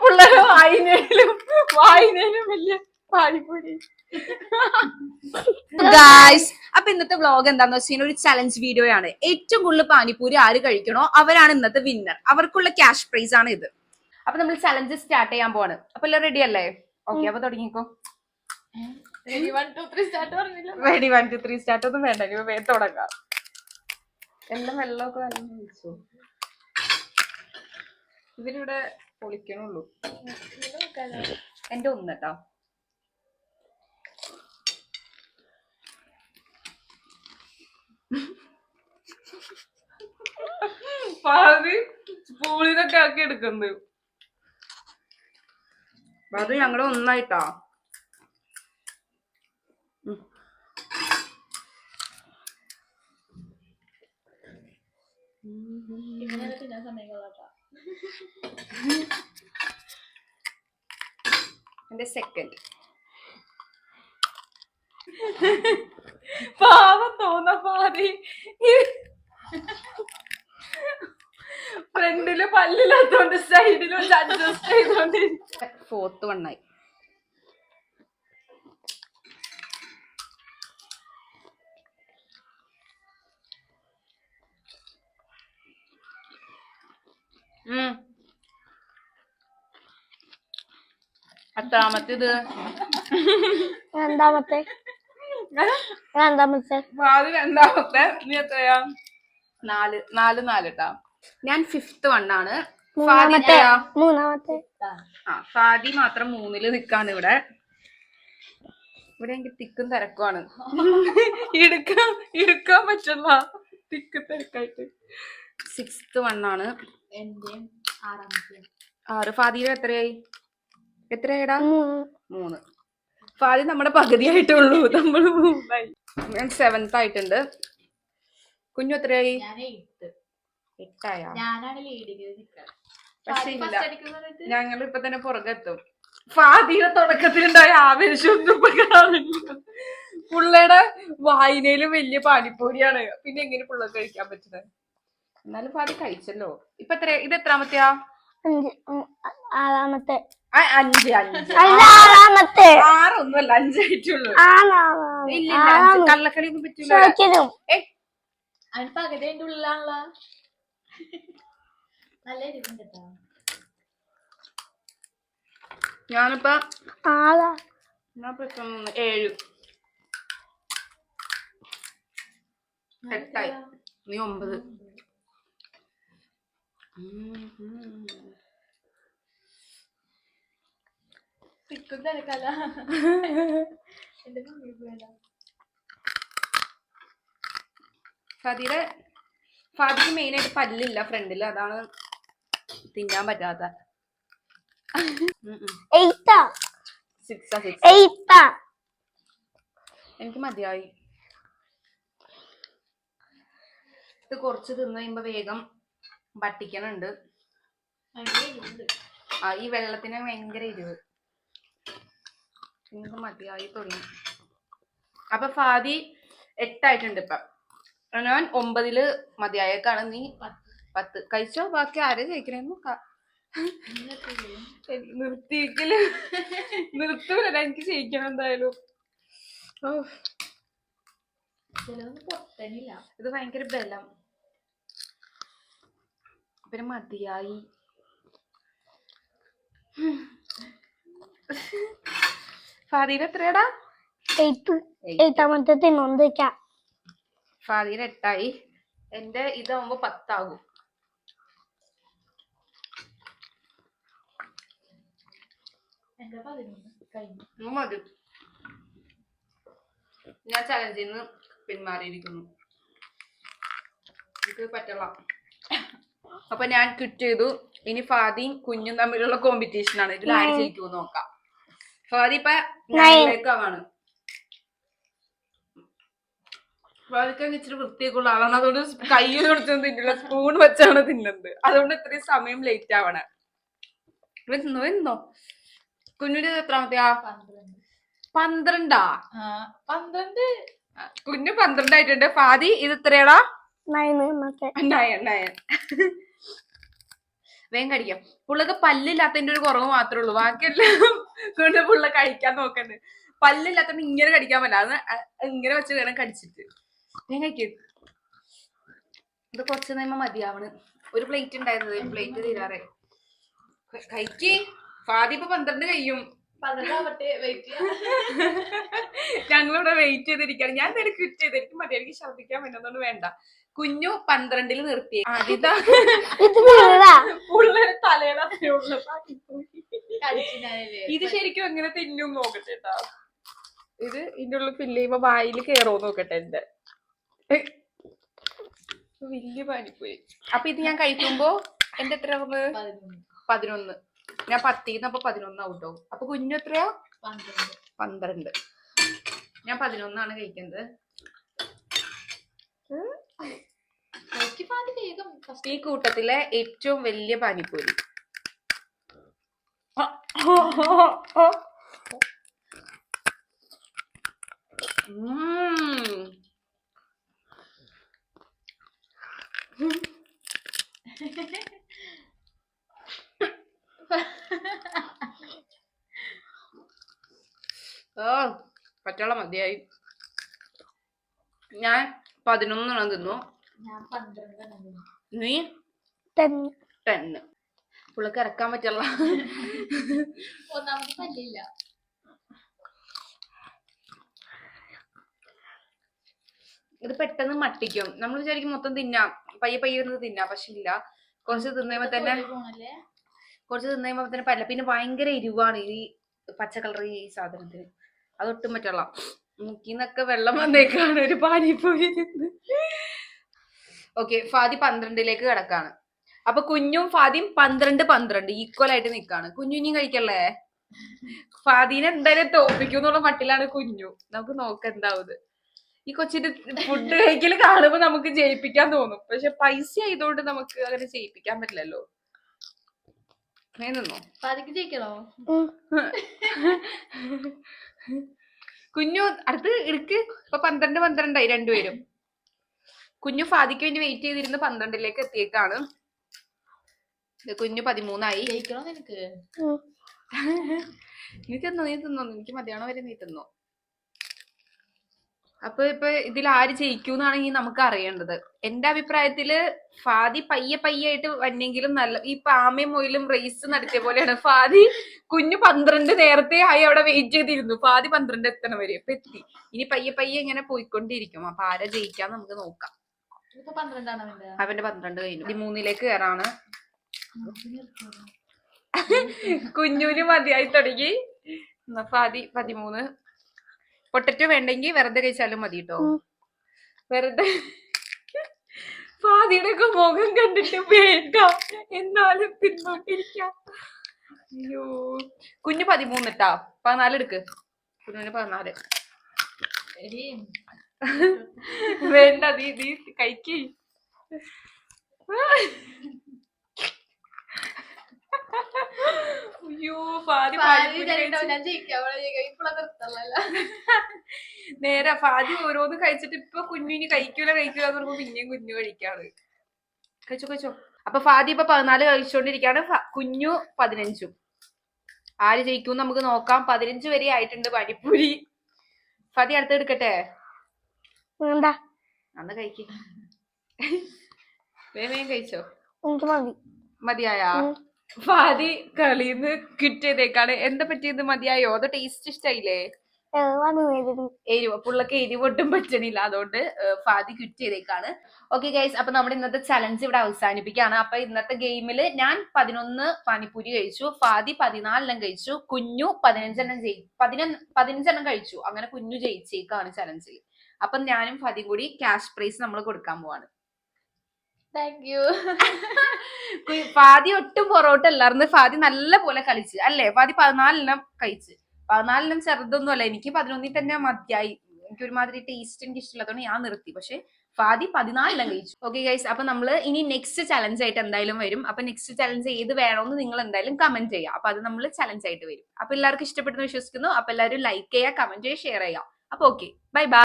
പിള്ളേര് വായനയിലും വലിയ പാനിപ്പൂരി. ഗായ്സ്, അപ്പൊ ഇന്നത്തെ വ്ളോഗ് എന്താന്ന് വെച്ചാൽ ഒരു ചലഞ്ച് വീഡിയോ ആണ്. ഏറ്റവും കൂടുതൽ പാനിപ്പൂരി ആര് കഴിക്കണോ അവരാണ് ഇന്നത്തെ വിന്നർ. അവർക്കുള്ള ക്യാഷ് പ്രൈസ് ആണ് ഇത്. അപ്പൊ നമ്മൾ ചലഞ്ച് സ്റ്റാർട്ട് ചെയ്യാൻ പോവാണ്. അപ്പൊ എല്ലാം റെഡി അല്ലേ? ഓക്കെ, അപ്പൊ തുടങ്ങിക്കോ. റെഡി 1 2 3 സ്റ്റാർട്ട് ഒന്നും വേണ്ട, വേഗം തുടങ്ങാം. എല്ലാം വെള്ളമൊക്കെ നല്ല ഒഴിച്ചു. ഇവരിവിടെ പൊളിക്കണുള്ളൂ. എന്റെ ഒന്ന് കേട്ടോ. പാതി സ്പൂണിനൊക്കെ ആക്കി എടുക്കുന്നത്. അത് ഞങ്ങള് ഒന്നായിട്ടാ. എന്റെ സെക്കൻഡ്. പാവം തോന്ന പാതി ഫ്രണ്ടില് പല്ലില്ലാത്തോണ്ട് സൈഡിലും അഡ്ജസ്റ്റ് ചെയ്തോണ്ട്. ഫോർത്ത് വണ്ണായി. എത്രാമത്തേത്? രണ്ടാമത്തെ. രണ്ടാമത്തെ. നീ എത്രയാ? 4 ട്ടാ. ഞാൻ 5th വണ്ണാണ്. മൂന്നാമത്തെ. ഫാദി മാത്രം 3-ല് നിക്കാണ്. ഇവിടെ എനിക്ക് തിക്കും തിരക്കുമാണ്. എടുക്കാൻ പറ്റില്ല, തിക്കും തിരക്കായിട്ട്. 6th വണ്ണാണ്. 6. ഫാദിയുടെ എത്രയായിടാ? 3. ഫാദി നമ്മുടെ പകുതിയായിട്ടുള്ളൂ. നമ്മള് 3. ഞാൻ 7th ആയിട്ടുണ്ട്. കുഞ്ഞു എത്രയായി? 8 ആയാ? പക്ഷെ ഇല്ല, ഞങ്ങൾ ഇപ്പൊ തന്നെ പുറകെത്തും. ഫാദിയുടെ തുടക്കത്തിലുണ്ടായ ആവേശമൊന്നും ഇപ്പൊ കാണില്ല. പുള്ളയുടെ വായനയിലും വലിയ പാനിപ്പൂരിയാണ്. പിന്നെ എങ്ങനെ പിള്ളേർ കഴിക്കാൻ പറ്റുന്നത്? എന്നാലും ഫാദി കഴിച്ചല്ലോ. ഇപ്പൊ ഇത് എത്രാമത്തെയാ? 5. 6. 5. 6ഒന്നുമല്ല, 5 ആയിട്ടുള്ളൂ. ഇല്ല, കള്ളക്കളി ഒന്നും പറ്റൂല. പകുതിന്റെ ഉള്ളിലാണല്ലോ. ഞാനിപ്പോ 7. എട്ടായി. നീ 9. ഫാദിക്ക് മെയിനായിട്ട് പല്ലില്ല ഫ്രണ്ടില്, അതാണ് തിന്നാൻ പറ്റാത്ത. 6. എനിക്ക് മതിയായി. ഇത് കുറച്ച് തിന്നു കഴിയുമ്പോ വേഗം വട്ടിക്കണുണ്ട്. ഈ വെള്ളത്തിന് ഭയങ്കര എരിവ്. എനിക്ക് മതിയായി തുടങ്ങി. അപ്പൊ ഫാദി 8 ആയിട്ടുണ്ട് ഇപ്പൊ. ഞാൻ 9-ല് മതിയായേക്കാണ്. നീ 10 കഴിച്ചോ. ബാക്കി ആരെ ജയിക്കണേന്ന് നോക്കാം. നിർത്തൂല, എനിക്ക് ജയിക്കണം എന്തായാലും. ഇത് ഭയങ്കര ബലം. പിന്നെ മതിയായി. ഫാദിയുടെ എത്രയാടാ? 8. തിന്നോണ്ടിരിക്കാം. ഫാദിയുടെ 8 ആയി. എന്റെ ഇതാവുമ്പോ 10 ആകും. മതി. ഞാൻ ചലഞ്ചിൽ നിന്ന് പിന്മാറിയിരിക്കുന്നു. എനിക്ക് പറ്റില്ല. അപ്പൊ ഞാൻ ക്വിറ്റ് ചെയ്തു. ഇനി ഫാദിയും കുഞ്ഞും തമ്മിലുള്ള കോമ്പറ്റീഷൻ ആണ്. ഇതിൽ ആര് ജയിക്കുമെന്ന് നോക്കാം. ഫാദി ഇപ്പൊ 9-ലേക്കാണ്. ഫാദിക്ക് ഇച്ചിരി വൃത്തിയൊക്കെയുള്ള ആളാണ്. അതുകൊണ്ട് കയ്യിൽ കൊടുത്തൊന്നും തിന്നില്ല, സ്പൂൺ വെച്ചാണ് തിന്നുന്നത്. അതുകൊണ്ട് ഇത്രയും സമയം ലേറ്റ് ആവണേ. എന്നോ കുഞ്ഞിന്റെ എത്രാമത്തെയാ? 12. കുഞ്ഞു 12 ആയിട്ടുണ്ട്. ഫാദി ഇത് എത്രയാടാ? 9. വേഗം കഴിക്കാം. പുള്ളക്ക് പല്ലില്ലാത്തതിന്റെ ഒരു കുറവ് മാത്രമേ ഉള്ളൂ, ബാക്കിയെല്ലാം കൊണ്ട് പുള്ള കഴിക്കാൻ നോക്കണ്ട്. പല്ലില്ലാത്തതുകൊണ്ട് ഇങ്ങനെ കടിക്കാൻ പറ്റില്ല, അത് ഇങ്ങനെ വെച്ച് വേണം കടിച്ചിട്ട്. വേഗം കഴിക്കും. ഇത് കുറച്ച് നേരം മതിയാവണ്. ഒരു പ്ലേറ്റ് ഉണ്ടായിരുന്നത്, പ്ലേറ്റ് തീരാറേ. കഴിക്ക്. ഫാദി ഇപ്പൊ 12 കഴിയും. ഞങ്ങളിവിടെ വെയിറ്റ് ചെയ്തിരിക്കുകയാണ്. ഞാൻ നേരെ ക്വിറ്റ് ചെയ്ത്, എനിക്ക് മതി, എനിക്ക് ഛർദ്ദിക്കാൻ പറ്റുന്നതുകൊണ്ട് വേണ്ട. കുഞ്ഞു 12 നിർത്തി. ആദ്യത്തെ പുള്ളേരെ തലയുടെ അത്രയുള്ള ഇത് ശരിക്കും എങ്ങനെ തിന്നും നോക്കട്ടെ കേട്ടാ. ഇത് ഇതിന്റെ ഉള്ളിൽ ഫില്ല് ചെയ്യുമ്പോ വായിൽ കേറോ നോക്കട്ടെ. എന്റെ വലിയ പാനിപ്പോയി. അപ്പൊ ഇത് ഞാൻ കഴിക്കുമ്പോ എന്റെ എത്ര 11. ഞാൻ 10 അപ്പൊ 11 ഔട്ടോ. അപ്പൊ കുഞ്ഞു എത്രയാ? 12. ഞാൻ 11 കഴിക്കുന്നത്. ഈ കൂട്ടത്തിലെ ഏറ്റവും വലിയ പാനിപ്പൂരി. പച്ചവെള്ളം മതിയായി. ഞാൻ 11 തിന്നു. നീ 10. പുള്ളക്ക് ഇറക്കാൻ പറ്റുള്ള. ഇത് പെട്ടെന്ന് മട്ടിക്കും. നമ്മൾ വിചാരിക്കും മൊത്തം തിന്നാം, പയ്യെ പയ്യെ ഇരുന്ന് തിന്നാം, പക്ഷെ ഇല്ല. കുറച്ച് തിന്നുമ്പോ തന്നെ പറ്റില്ല. പിന്നെ ഭയങ്കര എരിവാണ് ഈ പച്ച കളർ ഈ സാധനത്തിന്. അതൊട്ടും പറ്റുള്ള. മുക്കിന്നൊക്കെ വെള്ളം വന്നേക്കാണ് ഒരു പാനിപ്പൂരി. ഓക്കെ, ഫാദി 12 കിടക്കാണ്. അപ്പൊ കുഞ്ഞും ഫാദിയും 12 ഈക്വൽ ആയിട്ട് നിക്കാണ്. കുഞ്ഞു ഇനിയും കഴിക്കല്ലേ? ഫാദീനെ എന്തായാലും തോപ്പിക്കും എന്നുള്ള മട്ടിലാണ് കുഞ്ഞു. നമുക്ക് നോക്കാം എന്താവും. ഈ കൊച്ചിന്റെ ഫുഡ് കഴിക്കല് കാണുമ്പോ നമുക്ക് ജയിപ്പിക്കാൻ തോന്നും, പക്ഷെ പൈസ ആയതുകൊണ്ട് നമുക്ക് അങ്ങനെ ചെയ്യിപ്പിക്കാൻ പറ്റില്ലല്ലോ. നിന്നോ ജയിക്കണോ? കുഞ്ഞു അടുത്ത് എടുക്ക്. ഇപ്പൊ 12 രണ്ടുപേരും. കുഞ്ഞു ഫാദിക്ക് വേണ്ടി വെയിറ്റ് ചെയ്തിരുന്ന് 12 എത്തിയേക്കാണ്. കുഞ്ഞു 13 ജയിക്കണോ നിനക്ക്? നീ തിന്നോ എനിക്ക് മതിയാണോ വരെ നീ തിന്നോ. അപ്പൊ ഇതിൽ ആര് ജയിക്കൂന്നാണെങ്കിൽ നമുക്ക് അറിയേണ്ടത്. എന്റെ അഭിപ്രായത്തില് ഫാദി പയ്യെ ആയിട്ട് വന്നെങ്കിലും നല്ല. ഈ പാമയും മൊയിലും റേസ് നടത്തിയ പോലെയാണ്. ഫാദി കുഞ്ഞു 12 നേരത്തെ ആയി അവിടെ വെയിറ്റ് ചെയ്തിരുന്നു. ഫാദി 12 എത്തണ വരെ ഇപ്പൊ എത്തി. ഇനി പയ്യെ ഇങ്ങനെ പോയിക്കൊണ്ടിരിക്കും. അപ്പൊ ആരെ ജയിക്കാന്ന് നമുക്ക് നോക്കാം. അവന്റെ 12 കഴിഞ്ഞു. 13 കയറാണ്. കുഞ്ഞൂന് മതിയായി തുടങ്ങി. ഫാദി 13. പൊട്ടറ്റോ വേണ്ടെങ്കിൽ വെറുതെ കഴിച്ചാലും മതി കേട്ടോ. വെറുതെ ഫാദിയുടെ ഒക്കെ മുഖം കണ്ടിട്ട് വേണ്ട, എന്നാലും തിന്നോണ്ടിരിക്കാം. അയ്യോ, കുഞ്ഞു 13 ട്ടാ. 14 എടുക്ക്. കുഞ്ഞിന് 14. വേണ്ട, നീ കഴിക്ക്. അയ്യോ, നേരെ ഫാദി ഓരോന്ന് കഴിച്ചിട്ട് ഇപ്പൊ കുഞ്ഞിന് കഴിക്കൂല പറയുമ്പോ പിന്നെയും കുഞ്ഞു കഴിക്കാണ്. കഴിച്ചോ. അപ്പൊ ഫാദി ഇപ്പൊ 14 കഴിച്ചോണ്ടിരിക്കാണ്. കുഞ്ഞു 15. ആര് ജയിക്കും നമുക്ക് നോക്കാം. 15 വരെ ആയിട്ടുണ്ട് പാനിപ്പൂരി. ഫാദി അടുത്ത് എടുക്കട്ടെ? അന്ന് കഴിക്ക്. വേഗം കഴിച്ചോ. മതിയായാ? ഫാദി കളിന്ന് ക്വിറ്റ് ചെയ്തേക്കാണ്. എന്താ പറ്റിയത്? മതിയായോ? അത് ടേസ്റ്റ് ഇഷ്ടായില്ലേ? എരിവ് പുള്ളക്ക് എരിവൊട്ടും പറ്റണില്ല, അതുകൊണ്ട് ഫാദി ക്വിറ്റ് ചെയ്തേക്കാണ്. ഓക്കെ ഗൈസ്, അപ്പൊ നമ്മുടെ ഇന്നത്തെ ചലഞ്ച് ഇവിടെ അവസാനിപ്പിക്കുകയാണ്. അപ്പൊ ഇന്നത്തെ ഗെയിമില് ഞാൻ 11 പാനിപ്പൂരി കഴിച്ചു, ഫാദി 14 കഴിച്ചു, കുഞ്ഞു 15 കഴിച്ചു. അങ്ങനെ കുഞ്ഞു ജയിച്ചേക്കാണ് ചലഞ്ചിൽ. അപ്പൊ ഞാനും ഫാദിയും കൂടി ക്യാഷ് പ്രൈസ് നമ്മൾ കൊടുക്കാൻ പോവാണ്. ഫാദി ഒട്ടും പൊറോട്ട അല്ലായിരുന്നു. ഫാദി നല്ല പോലെ കളിച്ച് അല്ലേ? ഫാദി 14 കഴിച്ച്. 14 ചെറുതൊന്നും അല്ല. എനിക്ക് 11 തന്നെ മതിയായി. എനിക്ക് ഒരുമാതിരി ടേസ്റ്റ് എനിക്ക് ഇഷ്ടമില്ലാത്തതുകൊണ്ട് ഞാൻ നിർത്തി. പക്ഷെ ഫാദി 14 കഴിച്ചു. ഓക്കെ ഗൈസ്, അപ്പൊ നമ്മള് ഇനി നെക്സ്റ്റ് ചലഞ്ച് ആയിട്ട് എന്തായാലും വരും. അപ്പൊ നെക്സ്റ്റ് ചലഞ്ച് ഏത് വേണമെന്ന് നിങ്ങൾ എന്തായാലും കമന്റ് ചെയ്യാം. അപ്പൊ അത് നമ്മൾ ചലഞ്ച് ആയിട്ട് വരും. അപ്പൊ എല്ലാവർക്കും ഇഷ്ടപ്പെട്ടെന്ന് വിശ്വസിക്കുന്നു. അപ്പൊ എല്ലാവരും ലൈക്ക് ചെയ്യുക, കമന്റ് ചെയ്യുക, ഷെയർ ചെയ്യുക. അപ്പൊ ഓക്കെ, ബൈ.